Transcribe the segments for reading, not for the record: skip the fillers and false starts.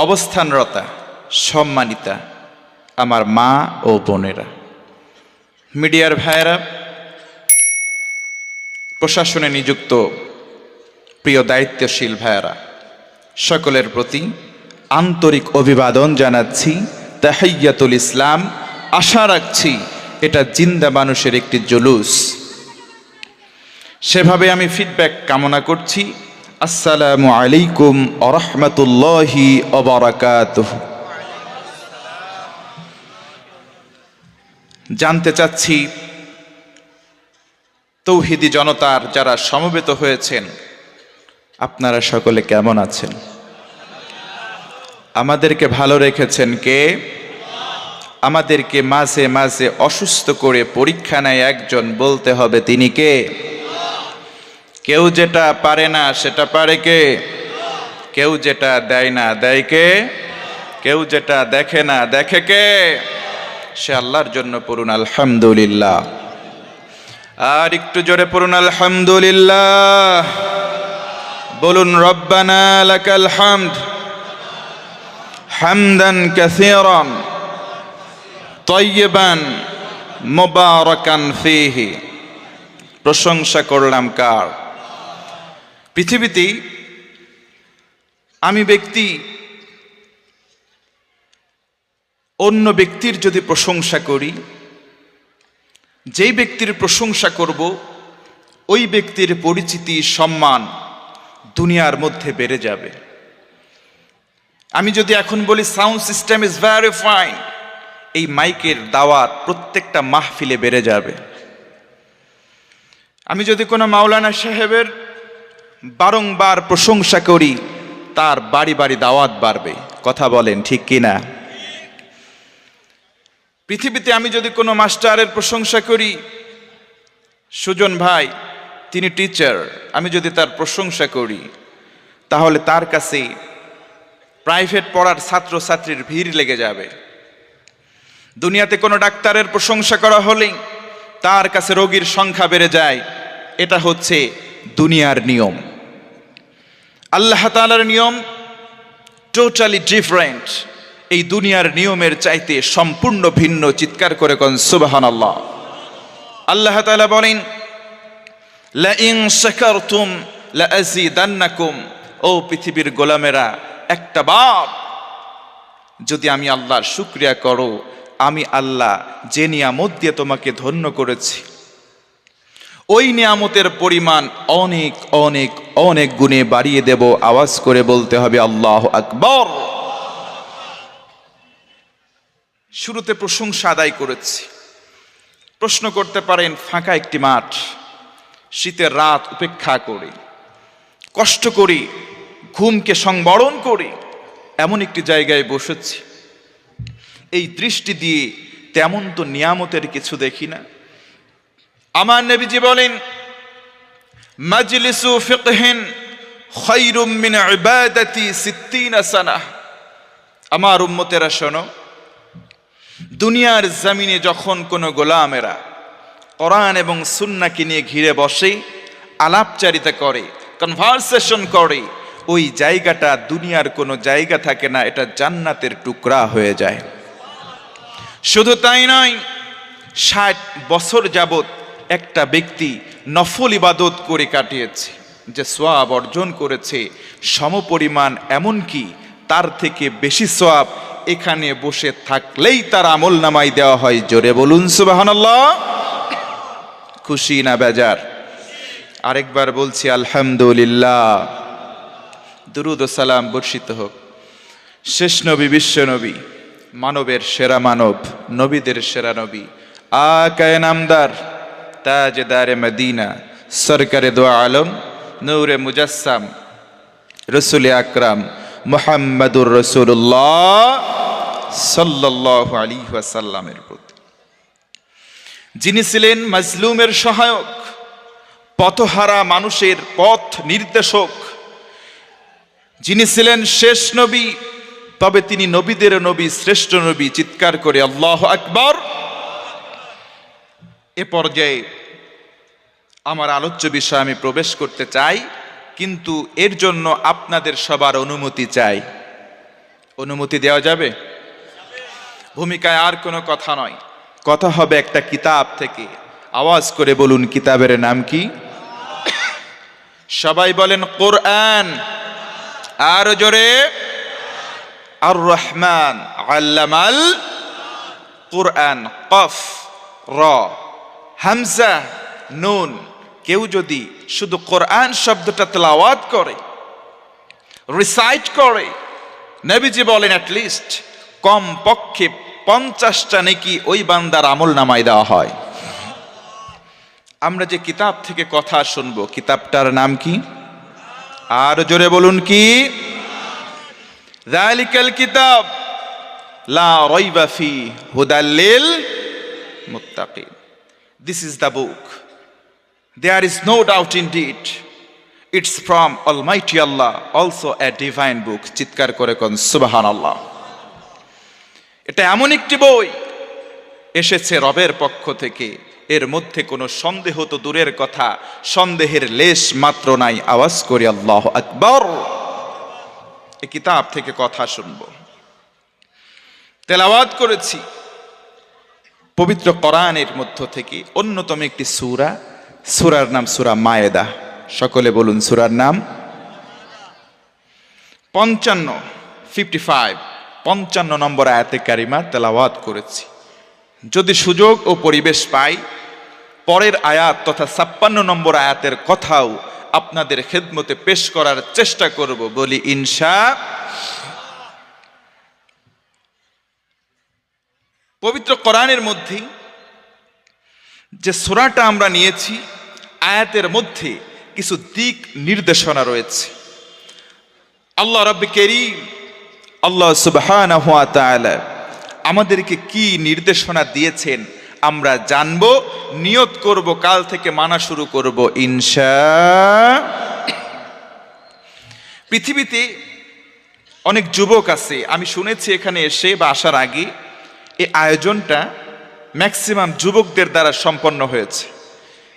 অবস্থানরতা সম্মানিতা আমার মা ও বোনেরা, মিডিয়ার ভাইয়েরা, প্রশাসনে নিযুক্ত প্রিয় দায়িত্বশীল ভাইয়েরা, সকলের প্রতি আন্তরিক অভিবাদন জানাচ্ছি। তাহিয়াতুল ইসলাম। আশা রাখছি এটা জিন্দা মানুষের একটি জুলুস, সেভাবে আমি ফিডব্যাক কামনা করছি। আসসালামু আলাইকুম ওয়া রাহমাতুল্লাহি ওয়া বারাকাতুহু। জানতে চাচ্ছি তৌহিদি জনতার যারা সমবেত হয়েছেন, আপনারা সকলে কেমন আছেন? আমাদেরকে ভালো রেখেছেন কে? আমাদেরকে মাঝে মাঝে অসুস্থ করে পরীক্ষা নেয় একজন, বলতে হবে তিনি কে? কেউ যেটা পারে না সেটা পারে কে? কেউ যেটা দেয় না দেয় কে? কেউ যেটা দেখে না দেখে কে? সে আল্লাহর জন্য পড়ুন আলহামদুলিল্লাহ। আর একটু জোরে পড়ুন আলহামদুলিল্লাহ। বলুন রব্বানা লাকাল হামদ হামদান কাসীরান তাইয়িবান মুবারাকান ফীহি। প্রশংসা করলাম কার? পৃথিবীতে আমি ব্যক্তি অন্য ব্যক্তির যদি প্রশংসা করি, যেই ব্যক্তির প্রশংসা করব ওই ব্যক্তির পরিচিতি সম্মান দুনিয়ার মধ্যে বেড়ে যাবে। আমি যদি এখন বলি sound system is very fine, এই মাইকের দাওয়াত প্রত্যেকটা মাহফিলে বেড়ে যাবে। আমি যদি কোনো মাওলানা সাহেবের বারংবার প্রশংসা করি, তার বাড়ি বাড়ি দাওয়াত বাড়বে। কথা বলেন ঠিক কিনা? পৃথিবীতে আমি যদি কোনো মাস্টারের প্রশংসা করি, সুজন ভাই তিনি টিচার, আমি যদি তার প্রশংসা করি, তাহলে তার কাছে প্রাইভেট পড়ার ছাত্রছাত্রীর ভিড় লেগে যাবে। দুনিয়াতে কোনো ডাক্তারের প্রশংসা করা হলেই তার কাছে রোগীর সংখ্যা বেড়ে যায়। এটা হচ্ছে দুনিয়ার নিয়ম। আল্লাহ তাআলার নিয়ম টোটালি ডিফারেন্ট। এই দুনিয়ার নিয়মের চাইতে সম্পূর্ণ ভিন্ন। চিৎকার করে কোন সুবহানাল্লাহ। আল্লাহ তাআলা বলেন, লা ইন শাকারতুম লা আযীদান্নাকুম। ও পৃথিবীর গোলামেরা, একটা বার যদি আমি আল্লাহর শুকরিয়া করো, আমি আল্লাহ যে নিয়ামত দিয়ে তোমাকে ধন্য করেছি, ওই নিয়ামতের পরিমাণ অনেক অনেক অনেক গুণে বাড়িয়ে দেব। আওয়াজ করে বলতে হবে আল্লাহু আকবার। শুরুতে প্রশংসা আদায় করেছি। প্রশ্ন করতে পারেন, ফাঁকা একটি মাঠ, শীতের রাত উপেক্ষা করে, কষ্ট করি, ঘুমকে সংবরণ করে এমন একটি জায়গায় বসেছি, এই দৃষ্টি দিয়ে তেমন তো নিয়ামতের কিছু দেখি না। আমার নবীজি বলেন, মাজলিসু ফিকহিন খায়রুম মিন ইবাদাতি 60 সানাহ। আমার উম্মতেরা শোনো, দুনিয়ার জমিনে যখন কোনো গোলামেরা কোরআন এবং সুন্নাহকে নিয়ে ঘিরে বসে, আলাপচারিতা করে, কনভারসেশন করে, ওই জায়গাটা দুনিয়ার কোনো জায়গা থাকে না, এটা জান্নাতের টুকরা হয়ে যায়। শুধু তাই নয়, 60 বছর যাবত একটা ব্যক্তি নফল ইবাদত করে কাটিয়েছে, যে সওয়াব অর্জন করেছে সমপরিমাণ, এমনকি তার থেকে বেশি সওয়াব এখানে বসে থাকলেই তার আমল নামায় দেওয়া হয়। জোরে বলুন সুবহানাল্লাহ। খুশি না বেজার? আরেকবার বলছি আলহামদুলিল্লাহ। দুরুদ ও সালাম বর্ষিত হোক শেষ নবী, বিশ্ব নবী, মানবের সেরা মানব, নবীদের সেরা নবী, আকায়ে নামদার, তাজদারে মদিনা, সরকারে দো আলম, নূরে মুজাসসাম, রসুল আকরাম মুহাম্মাদুর রাসূলুল্লাহ সাল্লাল্লাহু আলাইহি ওয়াসাল্লামের প্রতি, যিনি ছিলেন মাজলুমের সহায়ক, পথহারা মানুষের পথ নির্দেশক, যিনি ছিলেন শেষ নবী, তবে তিনি নবীদের নবী, শ্রেষ্ঠ নবী। চিৎকার করে আল্লাহু আকবার। এ পর্যায়ে আমার আলোচ্য বিষয়ে আমি প্রবেশ করতে চাই, কিন্তু এর জন্য আপনাদের সবার অনুমতি চাই। অনুমতি দেওয়া যাবে? ভূমিকায় আর কোনো কথা নয়, কথা হবে একটা কিতাব থেকে। আওয়াজ করে বলুন, কিতাবের নাম কি? সবাই বলেন কোরআন। আর জোরে, আর রহমান আল্লামাল কোরআন। কফ, র, হামজা, নুন। কেউ যদি শুধু কোরআন শব্দটা তেলাওয়াত করে, রিসাইট করে, নবীজি বলেন অ্যাটলিস্ট কম পক্ষে 50টা নেকি ওই বান্দার আমল নামায় দেওয়া হয়। আমরা যে কিতাব থেকে কথা শুনবো, কিতাবটার নাম কি? আর জোরে বলুন, কি? যালিকাল কিতাব লা রাইবা ফি হুদাল লিল মুত্তাকিন। This is the book, there is no doubt indeed, it's from Almighty Allah, also a divine book. চিৎকার করে কোন সুবহানাল্লাহ। এটা এমন একটি বই এসেছে রবের পক্ষ থেকে, এর মধ্যে কোনো সন্দেহ তো দূরের কথা, সন্দেহের লেশ মাত্র নাই। আওয়াজ করি আল্লাহু আকবার। এই কিতাব থেকে কথা শুনবো, তেলাওয়াত করেছি পবিত্র কোরআনের মধ্য থেকে অন্যতম একটি সূরা। সূরার নাম সূরা মায়েদা। সকলে বলুন সূরার নাম। 55 নম্বর আয়াতে কারিমা তেলাওয়াত করেছি। যদি সুযোগ ও পরিবেশ পাই, পরের আয়াত তথা 56 নম্বর আয়াতের কথাও আপনাদের খেদমতে পেশ করার চেষ্টা করব। বলি ইনশাআল্লাহ। পবিত্র কোরআনের মধ্যে যে সূরাটা আমরা নিয়েছি, আয়াতের মধ্যে কিছু দিক নির্দেশনা রয়েছে। আল্লাহ রাব্বি কারীম, আল্লাহ সুবহানাহু ওয়া তাআলা আমাদেরকে কি নির্দেশনা দিয়েছেন আমরা জানব, নিয়ত করব, কাল থেকে মানা শুরু করব ইনশাআল্লাহ। পৃথিবীতে অনেক যুবক আছে, আমি শুনেছি এখানে এসে বা আসার আগে এই আয়োজনটা ম্যাক্সিমাম যুবকদের দ্বারা সম্পন্ন হয়েছে।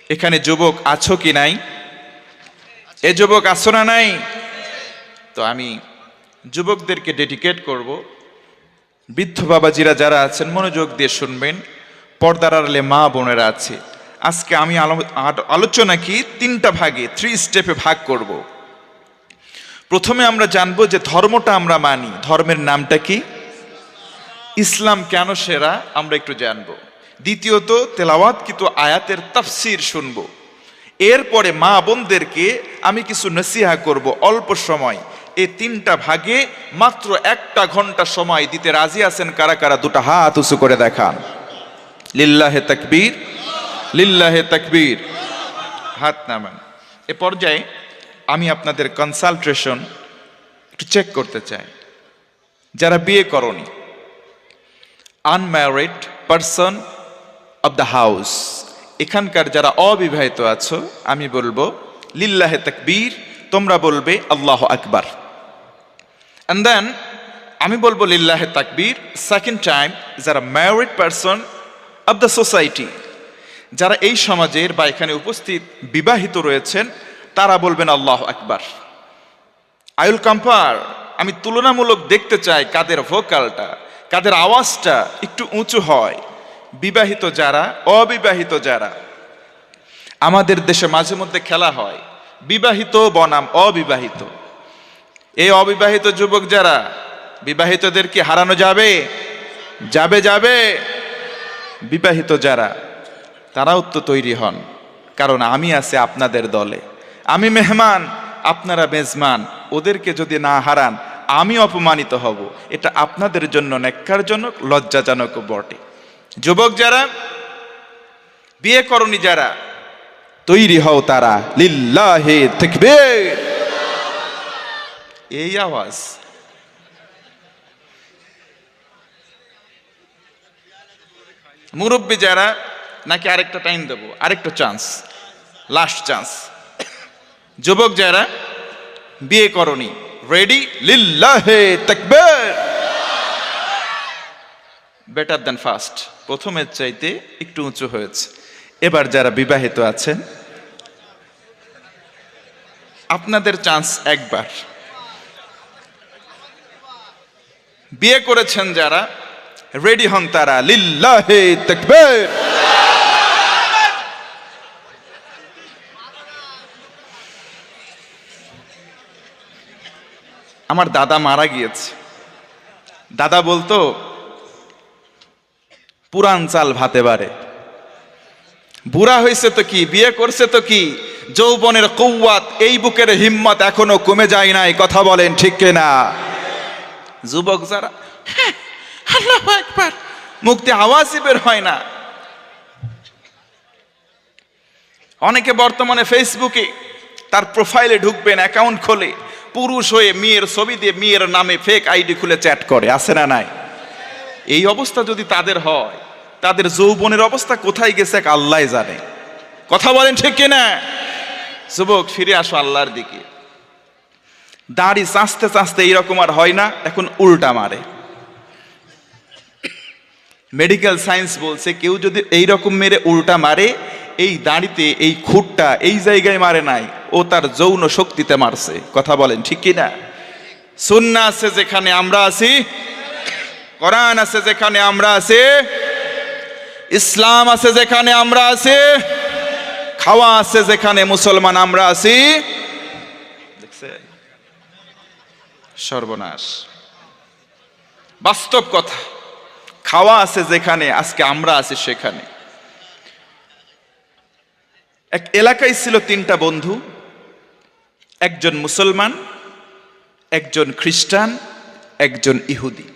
এখানে যুবক আছো কি নাই? এ যুবক আছো না নাই? তো আমি যুবকদেরকে ডেডিকেট করব। বৃদ্ধ বাবাজিরা যারা আছেন মনোযোগ দিয়ে শুনবেন, পর্দার আড়ালে মা বোনেরা আছে। আজকে আমি আলোচনা কি 3টা ভাগে, 3 স্টেপে ভাগ করব। প্রথমে আমরা জানবো যে ধর্মটা আমরা মানি, ধর্মের নামটা কি? ইসলাম কেন সেরা আমরা একটু জানবো। দ্বিতীয়ত তেলাওয়াতকৃত আয়াতের তাফসীর শুনবো। এরপরে মা বোনদেরকে আমি কিছু নসিহা করব অল্প সময়। এই 3টা ভাগে মাত্র 1টা ঘন্টা সময় দিতে রাজি আছেন কারা কারা? 2টা হাত উঁচু করে দেখান। লিল্লাহে তাকবীর, লিল্লাহে তাকবীর। হাত নামান। এ পর্যায়ে আমি আপনাদের কনসালটেশন একটু চেক করতে চাই। যারা বিয়ে করনি, unmarried person of the house, এখানকার যারা অবিবাহিত আছো, আমি বলবো লিল্লাহে তাকবীর, তোমরা বলবে আল্লাহু আকবার। এন্ড দেন আমি বলবো লিল্লাহে তাকবীর সেকেন্ড টাইম। যারা married person of the society, যারা এই সমাজের বা এখানে উপস্থিত বিবাহিত রয়েছেন, তারা বলবেন আল্লাহু আকবার। আই উইল কম্পেয়ার, আমি তুলনামূলক দেখতে চাই কাদের ভোকালটা, কাদের আওয়াজটা একটু উঁচু হয়। বিবাহিত যারা, অবিবাহিত যারা, আমাদের দেশে মাঝে মধ্যে খেলা হয় বিবাহিত বনাম অবিবাহিত। এই অবিবাহিত যুবক যারা, বিবাহিতদের কি হারানো যাবে? যাবে যাবে। বিবাহিত যারা, তারাও তো তৈরি হন, কারণ আমি আছি আপনাদের দলে। আমি মেহমান, আপনারা মেজমান। ওদেরকে যদি না হারান আমি অপমানিত হব। এটা আপনাদের জন্য ন্যাক্কারজনক, লজ্জাজনক বটে। যুবক যারা, বিয়ে করনি যারা, তৈরি হও তারা। লিল্লাহে তাকবীর। এই আওয়াজ। মুরব্বী যারা, নাকি আরেকটা টাইম দেবো, আরেকটা চান্স, লাস্ট চান্স। যুবক যারা বিয়ে করনি, রেডি? লিল্লাহে তাকবীর। বেটার দ্যান ফার্স্ট, প্রথমের চাইতে একটু উঁচু হয়েছে। এবার যারা বিবাহিত আছেন, আপনাদের চান্স একবার। বিয়ে করেছেন যারা, রেডি হন তারা, লিল্লাহে তাকবীর। আমার দাদা মারা গিয়েছে। দাদা বলতো, পুরান চাল ভাতে বারে। বুড়া হয়েছে তো কি, বিয়ে করছে তো কি, যৌবনের কৌয়াত, এই বুকের হিম্মত এখনো কমে যায় নাই। কথা বলেন ঠিক কিনা? যুবক যারা, আল্লাহু আকবার, মুক্তি আওয়াজই বের হয় না। অনেকে বর্তমানে ফেসবুকে তার প্রোফাইলে ঢুকবেন, অ্যাকাউন্ট খোলে, পুরুষ হয়ে মেয়ের ছবি দিয়ে মেয়ের নামে ফেক আইডি খুলে চ্যাট করে, আছে না নাই? এই অবস্থা যদি তাদের হয়, তাদের যৌবনের অবস্থা কোথায় গেছে এক আল্লাহ জানে। কথা বলেন ঠিক কিনা? যুবক, ফিরে আসো আল্লাহর দিকে। দাড়ি চাঁচতে চাঁচতে এইরকম আর হয় না, এখন উল্টা মারে। মেডিকেল সায়েন্স বলছে, কেউ যদি এইরকম মেরে উল্টা মারে, এই দাড়িতে এই খুঁটটা এই জায়গায় মারে নাই, ও তার যৌন শক্তিতে মারছে। কথা বলেন ঠিক কিনা? সুন্নাহ আছে যেখানে আমরা আছি, কোরআন আছে যেখানে আমরা আছি, ইসলাম আছে যেখানে আমরা আছি, খাওয়া আছে যেখানে মুসলমান আমরা আছি। দেখছে সর্বনাশ, বাস্তব কথা। খাওয়া আছে যেখানে, আজকে আমরা আছি সেখানে। এক এলাকায় ছিল 3টা বন্ধু, একজন মুসলমান, একজন খ্রিস্টান, একজন ইহুদি।